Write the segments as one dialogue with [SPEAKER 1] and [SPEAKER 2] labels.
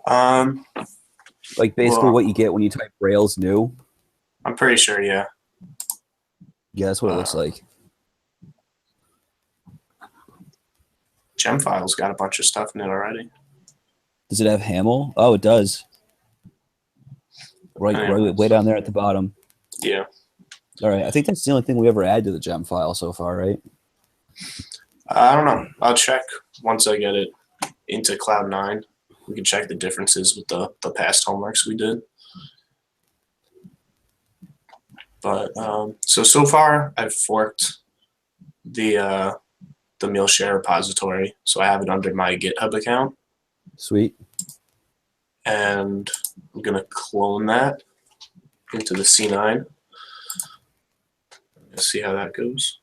[SPEAKER 1] Um,
[SPEAKER 2] Like basically
[SPEAKER 1] well,
[SPEAKER 2] what you get when you type Rails new.
[SPEAKER 1] I'm pretty sure, yeah.
[SPEAKER 2] Yeah, that's what it looks
[SPEAKER 1] Uh,
[SPEAKER 2] like.
[SPEAKER 1] Gem file's got a bunch of stuff in it already.
[SPEAKER 2] Does it have Haml? Oh, it does. Right, way
[SPEAKER 1] Anyways,
[SPEAKER 2] down there at the bottom.
[SPEAKER 1] yeah.
[SPEAKER 2] All right, I think that's the only thing we ever add to the gem file so far, right?
[SPEAKER 1] I don't know. I'll check once I get it into Cloud9. We can check the differences with the past homeworks we did. But so far I've forked the meal share repository, so I have it under my GitHub account,
[SPEAKER 2] Sweet.
[SPEAKER 1] and I'm gonna clone that into the C9. Let's see how that goes.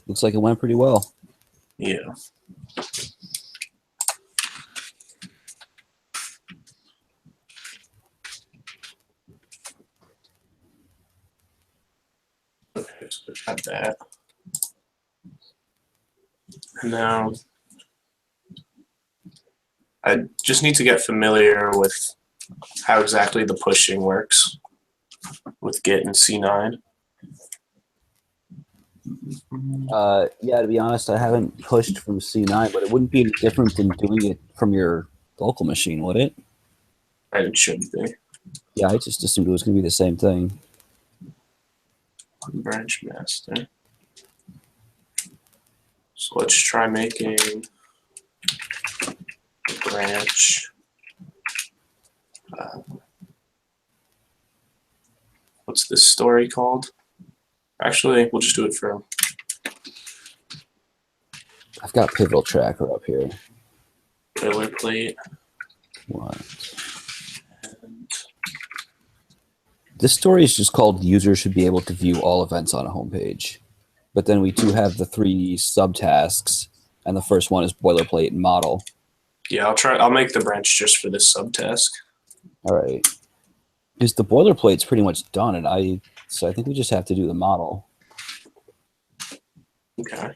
[SPEAKER 2] Looks like it went pretty well.
[SPEAKER 1] Yeah. Okay, so got that. And now I just need to get familiar with how exactly the pushing works with Git and C9.
[SPEAKER 2] Yeah, to be honest, I haven't pushed from C9, but it wouldn't be any different than doing it from your local machine, would it?
[SPEAKER 1] And it should be.
[SPEAKER 2] Yeah, I just assumed it was going to be the same thing.
[SPEAKER 1] Branch master. So let's try making a branch. What's this story called? Actually, we'll just do it for
[SPEAKER 2] I've got Pivotal Tracker up here.
[SPEAKER 1] Boilerplate.
[SPEAKER 2] What? This story is just called "Users should be able to view all events on a homepage." But then we do have the 3 subtasks, and the first one is boilerplate and model.
[SPEAKER 1] Yeah, I'll make the branch just for this subtask.
[SPEAKER 2] All right. Because the boilerplate's pretty much done, and so I think we just have to do the model.
[SPEAKER 1] Okay.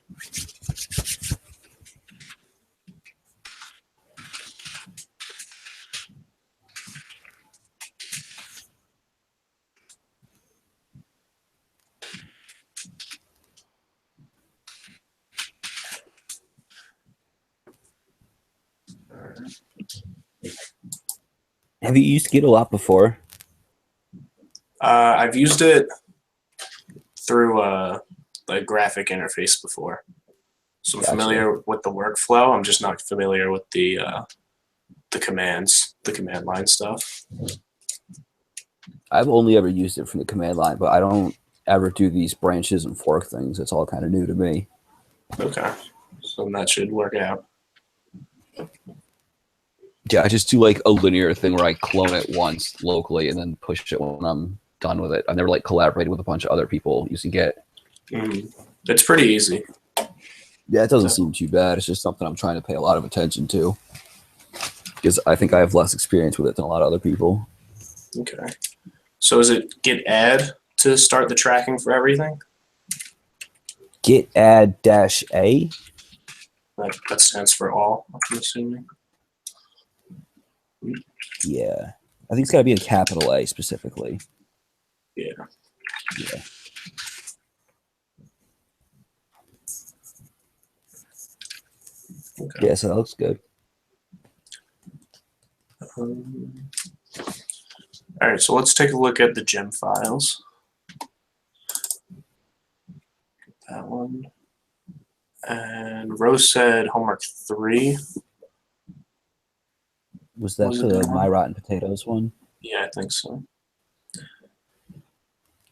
[SPEAKER 2] Have you used Git a lot before?
[SPEAKER 1] I've used it through the graphic interface before, so I'm
[SPEAKER 2] Gotcha.
[SPEAKER 1] familiar with the workflow. I'm just not familiar with the commands, the command line stuff.
[SPEAKER 2] I've only ever used it from the command line, but I don't ever do these branches and fork things. It's all kind of new to me.
[SPEAKER 1] Okay, so that should work out.
[SPEAKER 2] Yeah, I just do like a linear thing where I clone it once locally and then push it when I'm done with it. I've never like collaborated with a bunch of other people using Git.
[SPEAKER 1] It's pretty easy.
[SPEAKER 2] Yeah, it doesn't seem too bad. It's just something I'm trying to pay a lot of attention to because I think I have less experience with it than a lot of other people.
[SPEAKER 1] Okay. So is it git add to start the tracking for everything?
[SPEAKER 2] Git add -a.
[SPEAKER 1] That stands for all, I'm assuming.
[SPEAKER 2] Yeah, I think it's got to be a capital A specifically.
[SPEAKER 1] Yeah.
[SPEAKER 2] Yeah.
[SPEAKER 1] Okay.
[SPEAKER 2] Yeah, so that looks good.
[SPEAKER 1] All right, so let's take a look at the gem files. That one. And Rose said homework 3.
[SPEAKER 2] Was that the My Rotten Potatoes one?
[SPEAKER 1] Yeah, I think so.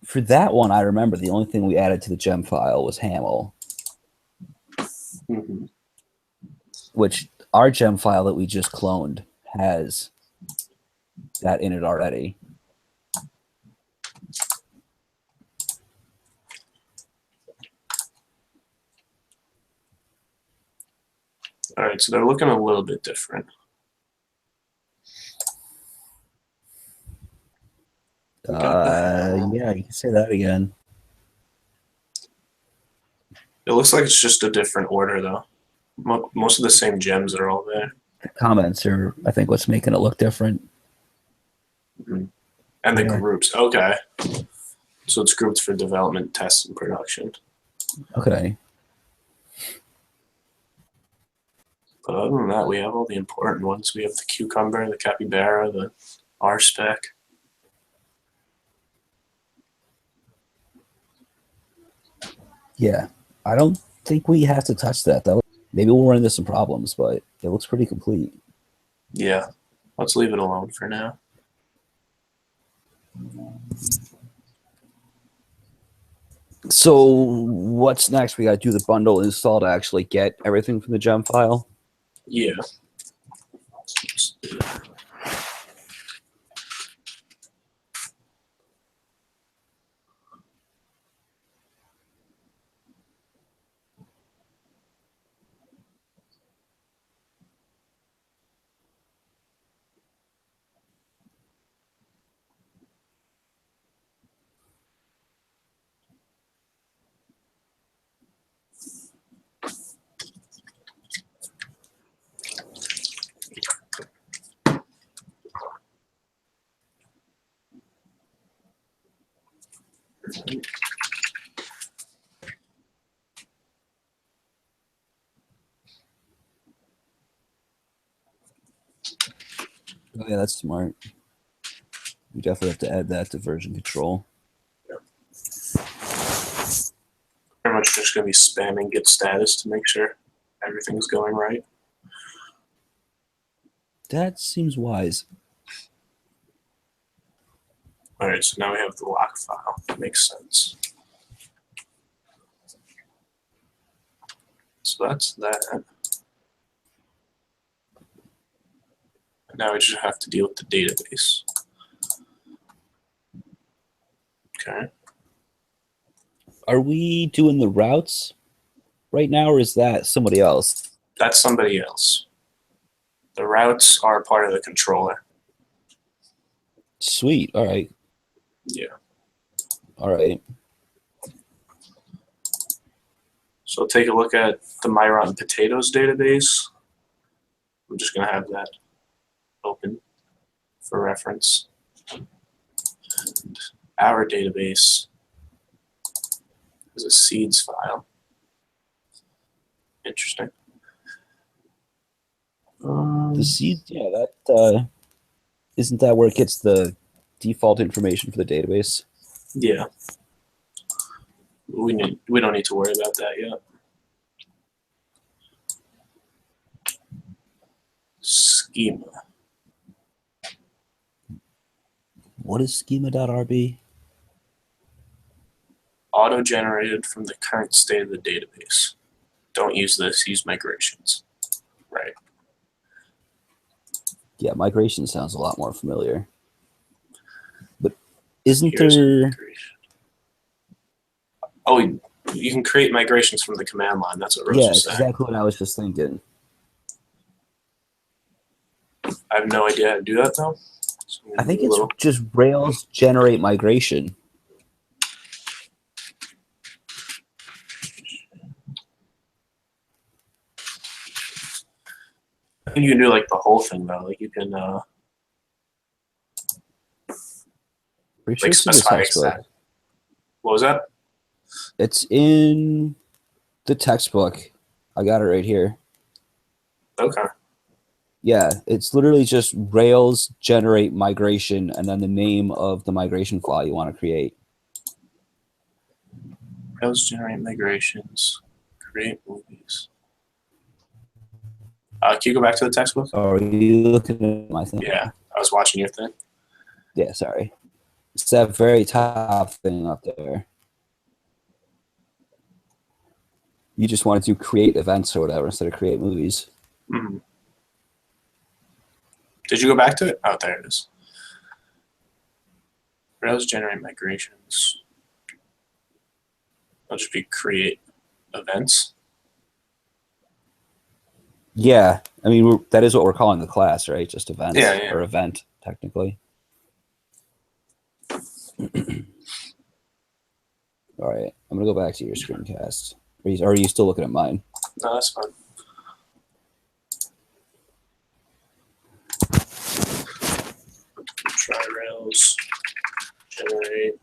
[SPEAKER 2] For that one, I remember the only thing we added to the gem file was Haml, which our gem file that we just cloned has that in it already.
[SPEAKER 1] All right, so they're looking a little bit different.
[SPEAKER 2] Yeah, you can say that again.
[SPEAKER 1] It looks like it's just a different order, though. Most of the same gems are all there.
[SPEAKER 2] The comments are, I think, what's making it look different.
[SPEAKER 1] And the
[SPEAKER 2] Yeah.
[SPEAKER 1] groups. Okay. So it's grouped for development, test, and production.
[SPEAKER 2] Okay.
[SPEAKER 1] But other than that, we have all the important ones. We have the cucumber, the capybara, the R-spec.
[SPEAKER 2] Yeah. I don't think we have to touch that, though. Maybe we'll run into some problems, but it looks pretty complete.
[SPEAKER 1] Yeah. Let's leave it alone for now.
[SPEAKER 2] So what's next? We got to do the bundle install to actually get everything from the gem file.
[SPEAKER 1] Yeah.
[SPEAKER 2] Oh, yeah, that's smart. We definitely have to add that to version control.
[SPEAKER 1] Pretty much just going to be spamming git status to make sure everything's going right.
[SPEAKER 2] That seems wise.
[SPEAKER 1] All right, so now we have the lock file. Makes sense. So that's that. Now we just have to deal with the database. Okay.
[SPEAKER 2] Are we doing the routes right now, or is that somebody else?
[SPEAKER 1] That's somebody else. The routes are part of the controller.
[SPEAKER 2] Sweet. All right.
[SPEAKER 1] Yeah.
[SPEAKER 2] All right.
[SPEAKER 1] So take a look at the My Rotten Potatoes database. I'm just going to have that open for reference. And our database is a seeds file. Interesting.
[SPEAKER 2] The seed, yeah, that isn't that where it gets the default information for the database?
[SPEAKER 1] Yeah. We don't need to worry about that yet. Schema.
[SPEAKER 2] What is schema.rb?
[SPEAKER 1] Auto-generated from the current state of the database. Don't use this, use migrations. Right.
[SPEAKER 2] Yeah, migration sounds a lot more familiar. But isn't
[SPEAKER 1] Here's
[SPEAKER 2] there...
[SPEAKER 1] migration. Oh, you can create migrations from the command line. That's what Rose
[SPEAKER 2] Yeah,
[SPEAKER 1] was
[SPEAKER 2] it's
[SPEAKER 1] saying.
[SPEAKER 2] exactly what I was just thinking.
[SPEAKER 1] I have no idea how to do that, though. So
[SPEAKER 2] I think it's just Rails generate migration.
[SPEAKER 1] I think you can do like the whole thing, though. Like you can
[SPEAKER 2] Pretty sure
[SPEAKER 1] like
[SPEAKER 2] it's in the
[SPEAKER 1] specify
[SPEAKER 2] textbook.
[SPEAKER 1] extent. What was that?
[SPEAKER 2] It's in the textbook. I got it right here.
[SPEAKER 1] Okay.
[SPEAKER 2] Yeah, it's literally just Rails generate migration and then the name of the migration file you want to create.
[SPEAKER 1] Rails generate migrations. Create movies. Can you go back to the textbook?
[SPEAKER 2] Oh, are you looking at my thing?
[SPEAKER 1] Yeah, I was watching your thing.
[SPEAKER 2] Yeah, sorry. It's that very top thing up there. You just wanted to create events or whatever instead of create movies.
[SPEAKER 1] Mm-hmm. Did you go back to it? Oh, there it is. Rails generate migrations. I'll just be create events.
[SPEAKER 2] Yeah, I mean, that is what we're calling the class, right? Just events
[SPEAKER 1] Yeah.
[SPEAKER 2] or event, technically. right, I'm gonna go back to your screencast. Are you still looking at mine?
[SPEAKER 1] No, that's fine. Try Rails, generate,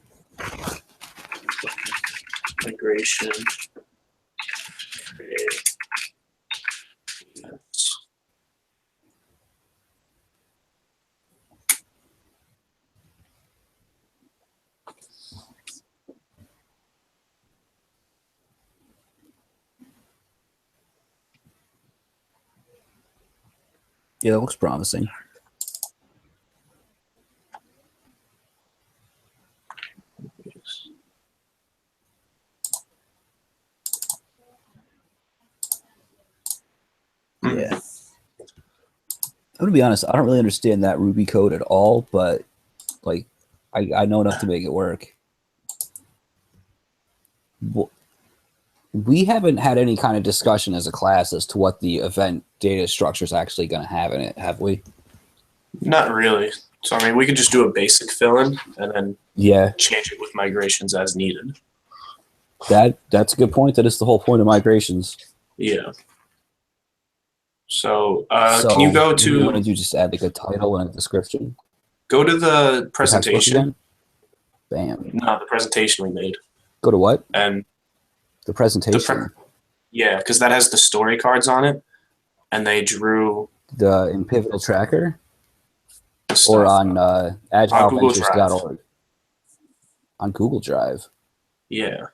[SPEAKER 1] migration, create. Events.
[SPEAKER 2] Yeah, that looks promising. Yeah. I'm gonna be honest, I don't really understand that Ruby code at all, but like I know enough to make it work. We haven't had any kind of discussion as a class as to what the event data structure is actually going to have in it, have we?
[SPEAKER 1] Not really. So I mean, we could just do a basic fill-in and then change it with migrations as needed.
[SPEAKER 2] That's a good point. That is the whole point of migrations.
[SPEAKER 1] Yeah. So, can you go to?
[SPEAKER 2] You want to do just add like a title and a description?
[SPEAKER 1] Go to the presentation.
[SPEAKER 2] Bam.
[SPEAKER 1] No, the presentation we made.
[SPEAKER 2] Go to what?
[SPEAKER 1] And
[SPEAKER 2] the presentation.
[SPEAKER 1] Yeah, because that has the story cards on it, and they drew
[SPEAKER 2] in Pivotal Tracker or on agileVentures.org. On Google Drive.
[SPEAKER 1] Yeah.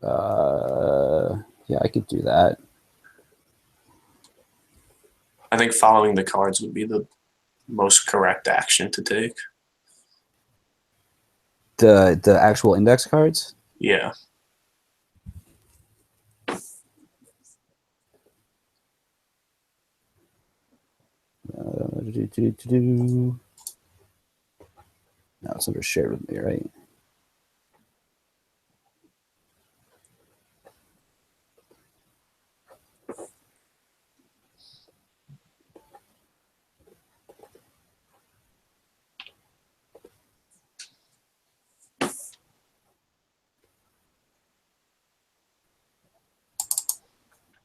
[SPEAKER 2] Yeah, I could do that.
[SPEAKER 1] I think following the cards would be the most correct action to take.
[SPEAKER 2] The actual index cards?
[SPEAKER 1] Yeah.
[SPEAKER 2] No, it's under shared with me, right?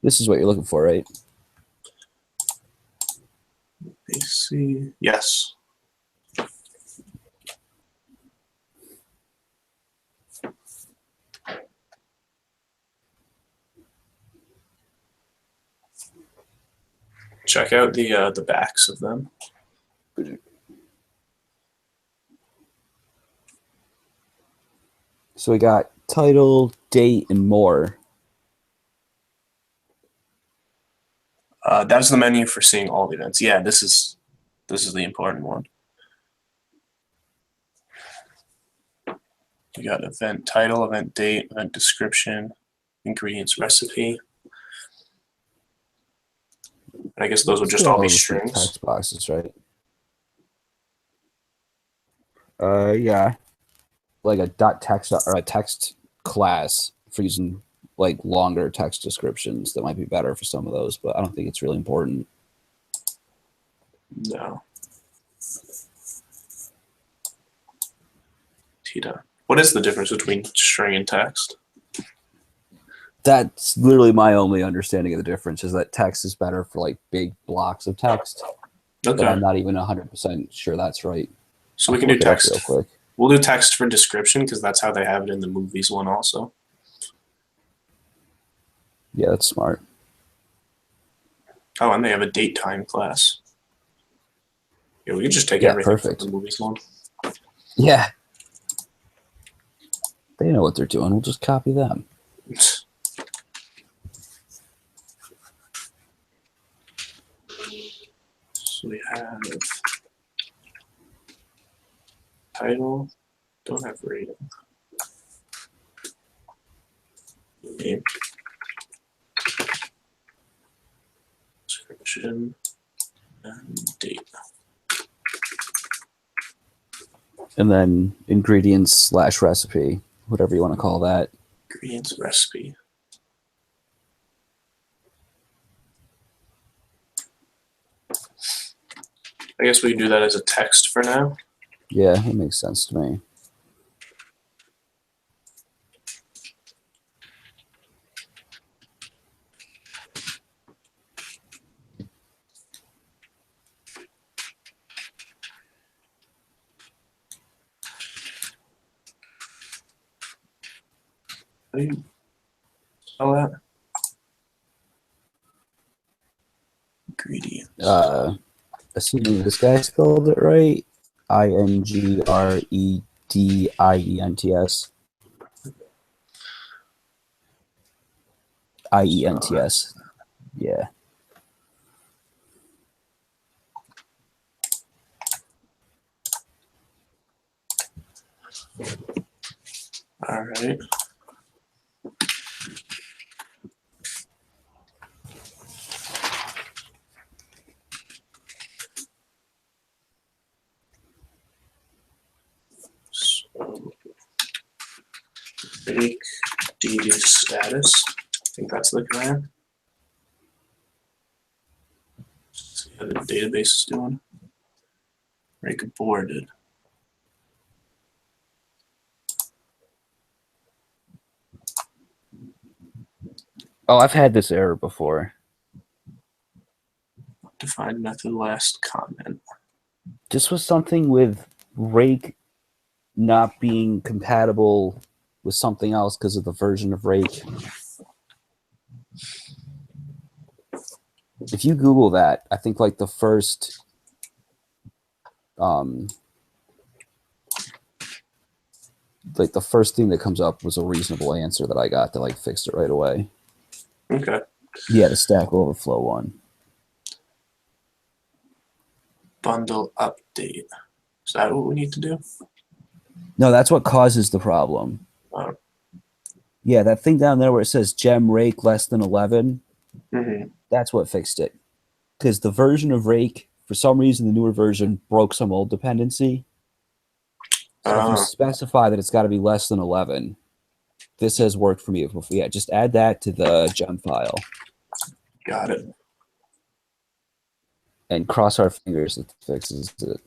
[SPEAKER 2] This is what you're looking for, right?
[SPEAKER 1] AC. Yes. Check out the backs of them.
[SPEAKER 2] So we got title, date, and more.
[SPEAKER 1] That's the menu for seeing all the events. Yeah, this is the important one. You got event title, event date, event description, ingredients, recipe. And I guess those would just all be strings.
[SPEAKER 2] Text boxes, right? Yeah. Like a .text or a text class for using like longer text descriptions that might be better for some of those, but I don't think it's really important.
[SPEAKER 1] No. Tita. What is the difference between string and text?
[SPEAKER 2] That's literally my only understanding of the difference, is that text is better for like big blocks of text.
[SPEAKER 1] Okay.
[SPEAKER 2] But I'm not even 100% sure that's right.
[SPEAKER 1] So we can do text real quick. We'll do text for description because that's how they have it in the movies one also.
[SPEAKER 2] Yeah, that's smart.
[SPEAKER 1] Oh, and they have a date time class. Yeah, we can just take everything from the movies one.
[SPEAKER 2] Yeah. They know what they're doing. We'll just copy them.
[SPEAKER 1] So we have title, don't have rating. Name. Description and date.
[SPEAKER 2] And then ingredients / recipe, whatever you want to call that.
[SPEAKER 1] Ingredients recipe. I guess we can do that as a text for now.
[SPEAKER 2] Yeah, it makes sense to me.
[SPEAKER 1] How do you spell that? Ingredients.
[SPEAKER 2] Assuming this guy spelled it right, INGREDIENTS. IENTS. Yeah.
[SPEAKER 1] All right. So, rake DB status. I think that's the command. See how the database is doing. Rake aborted.
[SPEAKER 2] Oh, I've had this error before.
[SPEAKER 1] Define method last comment.
[SPEAKER 2] This was something with Rake not being compatible with something else because of the version of Rake. If you Google that, I think like the first thing that comes up was a reasonable answer that I got that like fixed it right away.
[SPEAKER 1] Okay.
[SPEAKER 2] Yeah, the Stack Overflow one.
[SPEAKER 1] Bundle update. Is that what we need to do?
[SPEAKER 2] No, that's what causes the problem.
[SPEAKER 1] Oh.
[SPEAKER 2] Yeah, that thing down there where it says gem rake less than 11, that's what fixed it. Because the version of Rake, for some reason, the newer version broke some old dependency. So if you specify that it's got to be less than 11, this has worked for me before. Yeah, just add that to the gem file.
[SPEAKER 1] Got it.
[SPEAKER 2] And cross our fingers that it fixes it.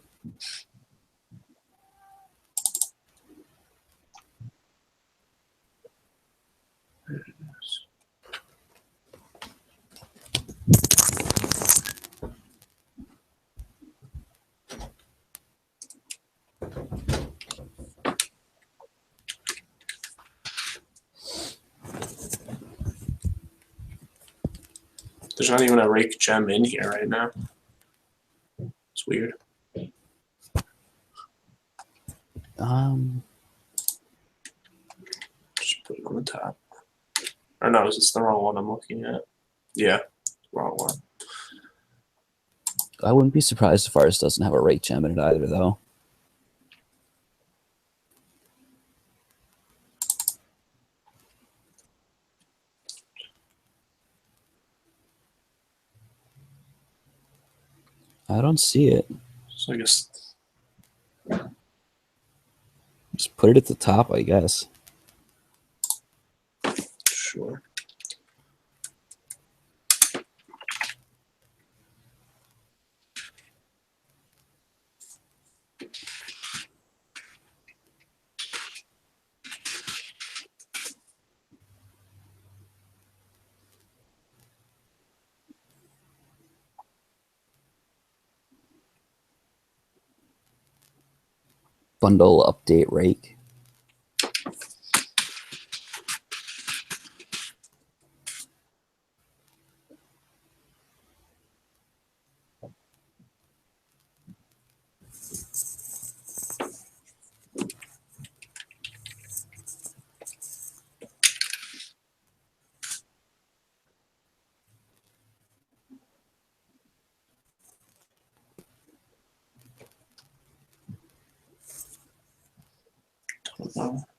[SPEAKER 1] There's not even a rake gem in here right now. It's weird. Just put it on the top. Or no, is this the wrong one I'm looking at? Yeah, wrong one.
[SPEAKER 2] I wouldn't be surprised if ours doesn't have a rake gem in it either, though. I don't see it.
[SPEAKER 1] So I guess
[SPEAKER 2] Just put it at the top, I guess.
[SPEAKER 1] sure.
[SPEAKER 2] Bundle update rake.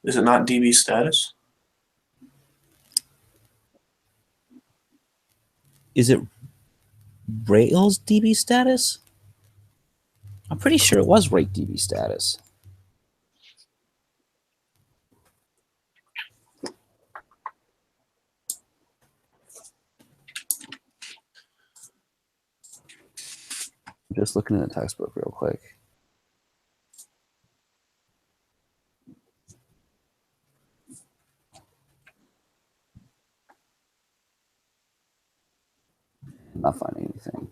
[SPEAKER 1] Is it not DB status?
[SPEAKER 2] Is it Rails DB status? I'm pretty sure it was rake DB status. I'm just looking in the textbook real quick. I'm not finding anything.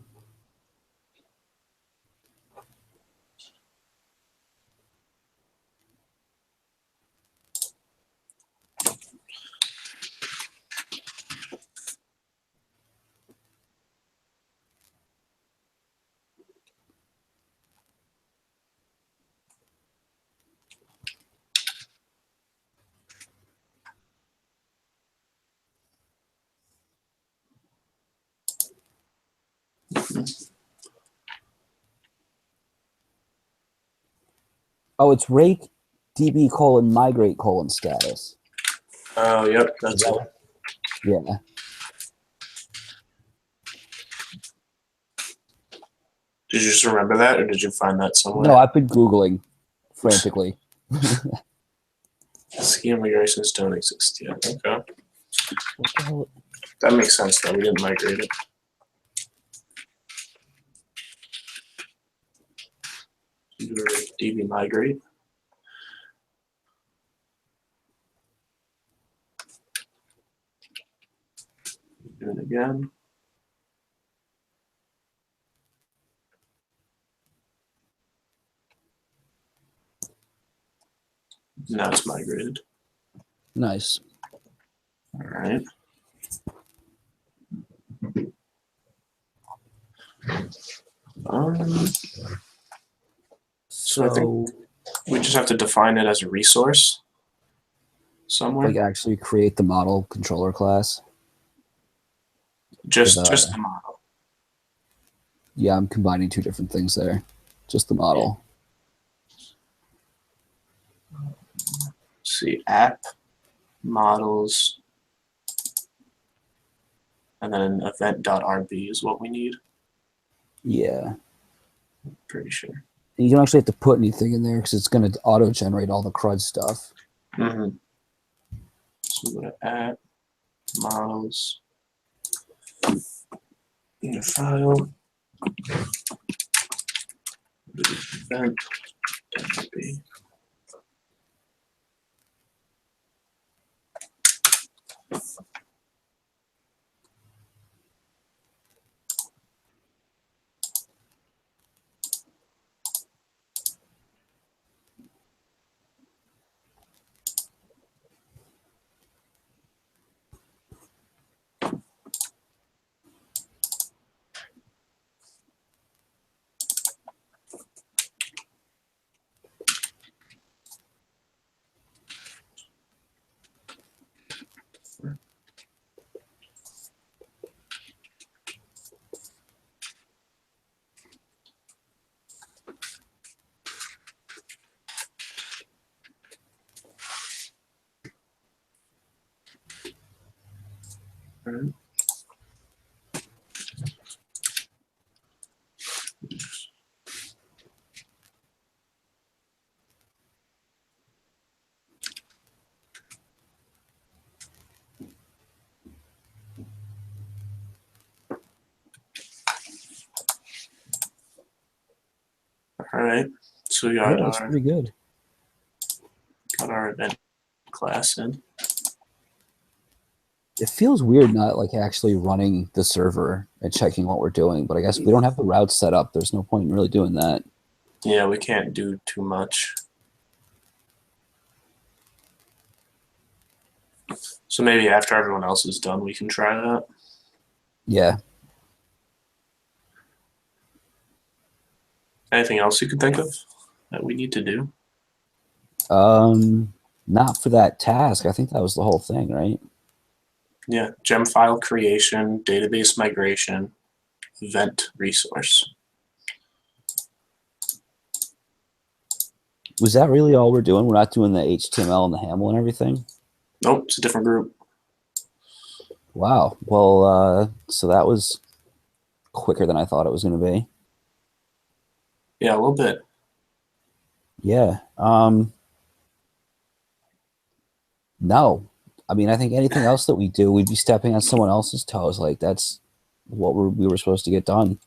[SPEAKER 2] Oh, it's rake db colon migrate colon status.
[SPEAKER 1] Oh, yep, that's it.
[SPEAKER 2] Yeah.
[SPEAKER 1] Did you just remember that, or did you find that somewhere?
[SPEAKER 2] No, I've been Googling frantically.
[SPEAKER 1] Scheme migrations don't exist yet. Okay.
[SPEAKER 2] What the hell?
[SPEAKER 1] That makes sense, though. We didn't migrate it. DB migrate. Do it again. Now it's migrated.
[SPEAKER 2] Nice.
[SPEAKER 1] All right. So I think we just have to define it as a resource somewhere.
[SPEAKER 2] Like actually create the model controller class.
[SPEAKER 1] Just the model.
[SPEAKER 2] Yeah, I'm combining two different things there. Just the model.
[SPEAKER 1] Let's see, app, models, and then event.rb is what we need.
[SPEAKER 2] Yeah.
[SPEAKER 1] Pretty sure.
[SPEAKER 2] You don't actually have to put anything in there because it's going to auto-generate all the CRUD stuff.
[SPEAKER 1] Mm-hmm. So we're going to add models in your file. Event.rb. Right. All right, so we got
[SPEAKER 2] That's pretty good.
[SPEAKER 1] Got our event class in.
[SPEAKER 2] It feels weird not like actually running the server and checking what we're doing, but I guess we don't have the routes set up. There's no point in really doing that.
[SPEAKER 1] Yeah, we can't do too much. So maybe after everyone else is done, we can try that.
[SPEAKER 2] Yeah.
[SPEAKER 1] Anything else you could think of that we need to do?
[SPEAKER 2] Not for that task. I think that was the whole thing, right?
[SPEAKER 1] Yeah, gem file creation, database migration, event resource.
[SPEAKER 2] Was that really all we're doing? We're not doing the HTML and the HAML and everything?
[SPEAKER 1] Nope, it's a different group.
[SPEAKER 2] Wow. Well, so that was quicker than I thought it was going to be.
[SPEAKER 1] Yeah, a little bit.
[SPEAKER 2] Yeah. No. I mean, I think anything else that we do, we'd be stepping on someone else's toes. Like, that's what we were supposed to get done.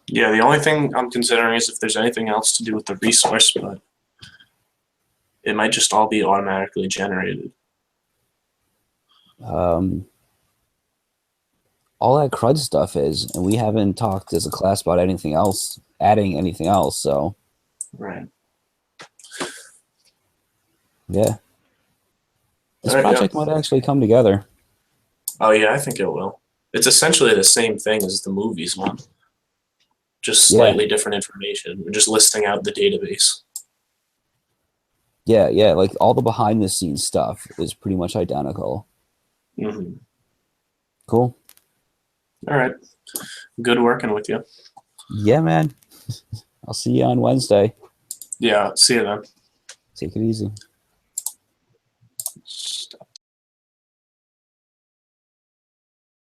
[SPEAKER 1] Yeah, the only thing I'm considering is if there's anything else to do with the resource, but it might just all be automatically generated.
[SPEAKER 2] All that CRUD stuff is, and we haven't talked as a class about anything else, adding anything else, so.
[SPEAKER 1] Right.
[SPEAKER 2] Yeah. This
[SPEAKER 1] All right,
[SPEAKER 2] project might actually come together.
[SPEAKER 1] Oh, yeah, I think it will. It's essentially the same thing as the movies one, just slightly different information. We're just listing out the database.
[SPEAKER 2] Yeah, yeah, like all the behind the scenes stuff is pretty much identical.
[SPEAKER 1] Mm-hmm.
[SPEAKER 2] Cool.
[SPEAKER 1] All right. Good working with you.
[SPEAKER 2] Yeah, man. I'll see you on Wednesday.
[SPEAKER 1] Yeah, see you then.
[SPEAKER 2] Take it easy.